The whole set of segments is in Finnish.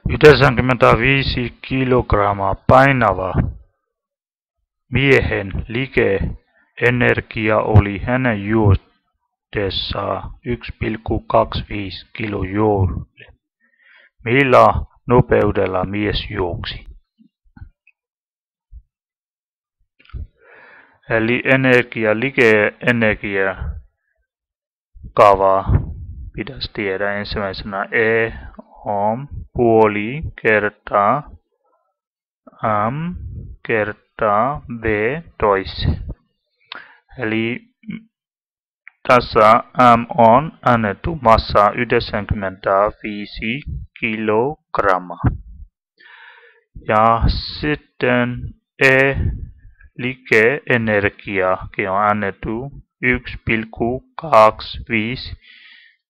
95 kilogrammaa painava miehen liike-energia oli hänen juostessaan 1,25 kilojoule. Millä nopeudella mies juoksi? Eli liike-energia kaava pitäisi tiedä ensimmäisenä. E on puoli kertaa m kertaa v toiseen. Eli tässä m on annettu massa 95 kilogrammaa. Ja sitten E liike-energiakin on annettu 1,25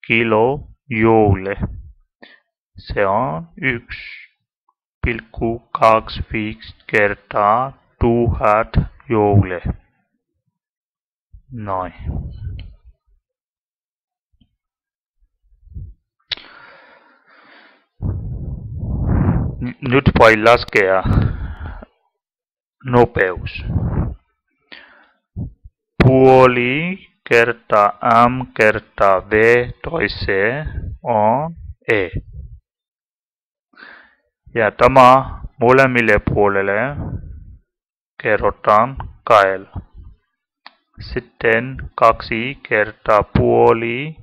kilojoule. Se on 1,25 kertaa 1000 joule. Noin. Nyt voi laskea nopeus. Puoli kertaa m kertaa v toiseen on e. Ja tämä molemmille puolelle kerrotaan 2. Sitten 2 kertaa puoli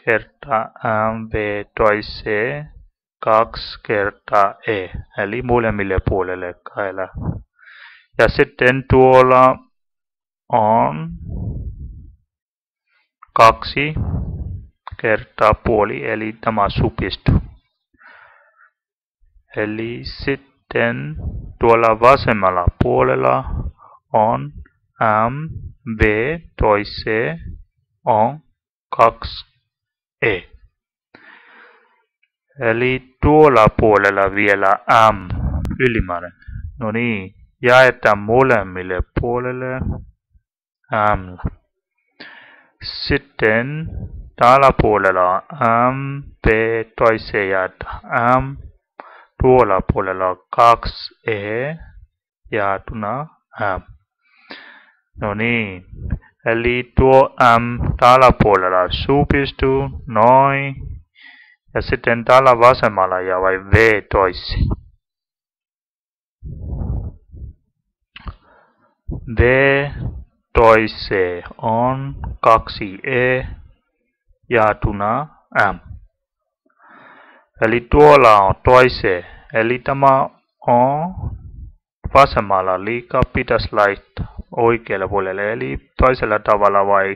kertaa mv toiseen 2 kertaa e. Eli molemmille puolelle 2. Ja sitten tuolla on 2 kertaa puoli, eli tämä supistuu. Eli sitten tuolla vasemmalla puolella on m, v toiseen on 2e. Eli tuolla puolella vielä m ylimääräinen. No niin, jaetaan molemmille puolelle m. Sitten täällä puolella m, v toiseen jaetaan m. Tuolla puolella 2e jaetuna m. No niin, eli tuo m täällä puolella supistuu noin. Ja sitten täällä vasemmalla jää vain v toiseen. V toiseen on 2e jaetuna m. Eli tuolla on toiseen. Eli tämä on vasemmalla liikaa pitäisi laittaa oikealle puolelle. Eli toisella tavalla vai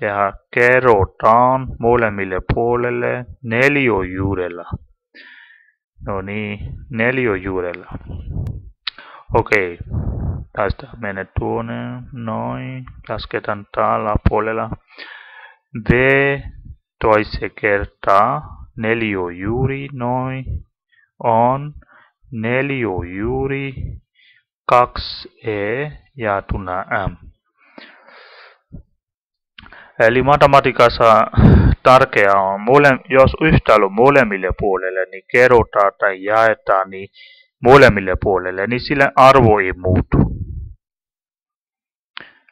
tehdä kerrotaan molemmille puolelle neliöjuurella. No niin, neliöjuurella. Okei. Tästä menee tuonne, noin, lasketaan täällä puolella. V toiseen kertaa neliöjuuri, noin, on neliöjuuri 2e jaetuna m. Eli matematiikassa tärkeää on, jos yhtälö molemmille puolelle, niin kerrotaan tai jaetaan niin molemmille puolelle, niin sillä arvo ei muutu.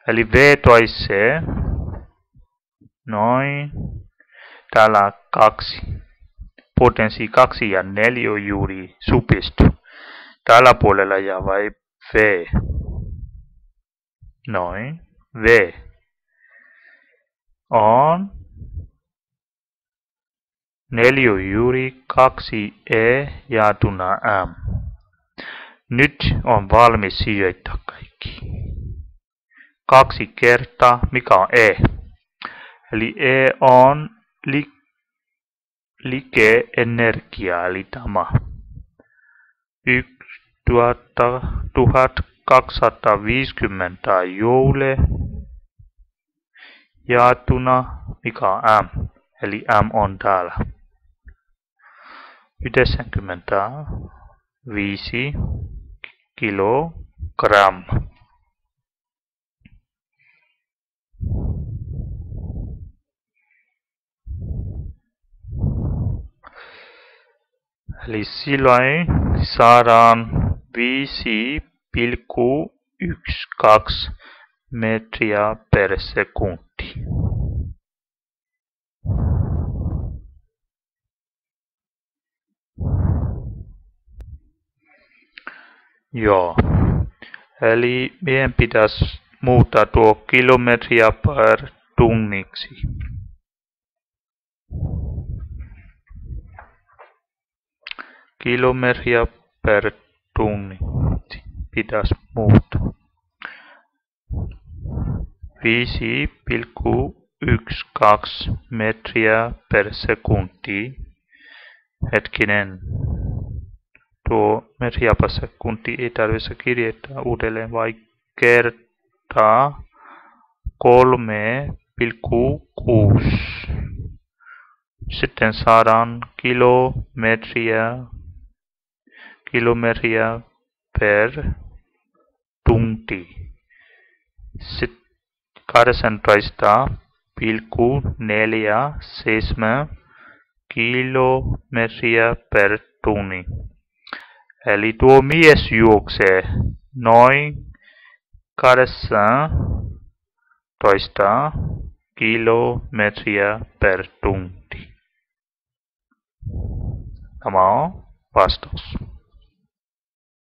Eli v toiseen, noin, täällä 2, potenssi 2 ja neliöjuuri supistuu. Tällä puolella jää vain v, noin, v on neliöjuuri 2e jaetuna m. Nyt on valmis sijoittaa kaikki. 2 kertaa, mikä on e? Eli e on liike-energia, eli tämä 1250 joule jaetuna, mikä on m? Eli m on täällä. 95 kilogrammaa. Eli silloin saadaan 5,12 metriä per sekunti. Joo. Eli meidän pitäisi muuttaa tuo kilometriä per tunniksi. Kilometriä per tunni pitäisi muuttaa. 5,12 metriä per sekunti. Hetkinen. Tuo metriä per sekunti ei tarvitse kirjoittaa uudelleen, vai kertaa 3,6. Sitten saadaan kilometriä per tunti. Sitten 18,47 kilometriä per tunni. Eli tuo mies juoksee noin 18 kilometriä per tunti. Tämä on vastaus.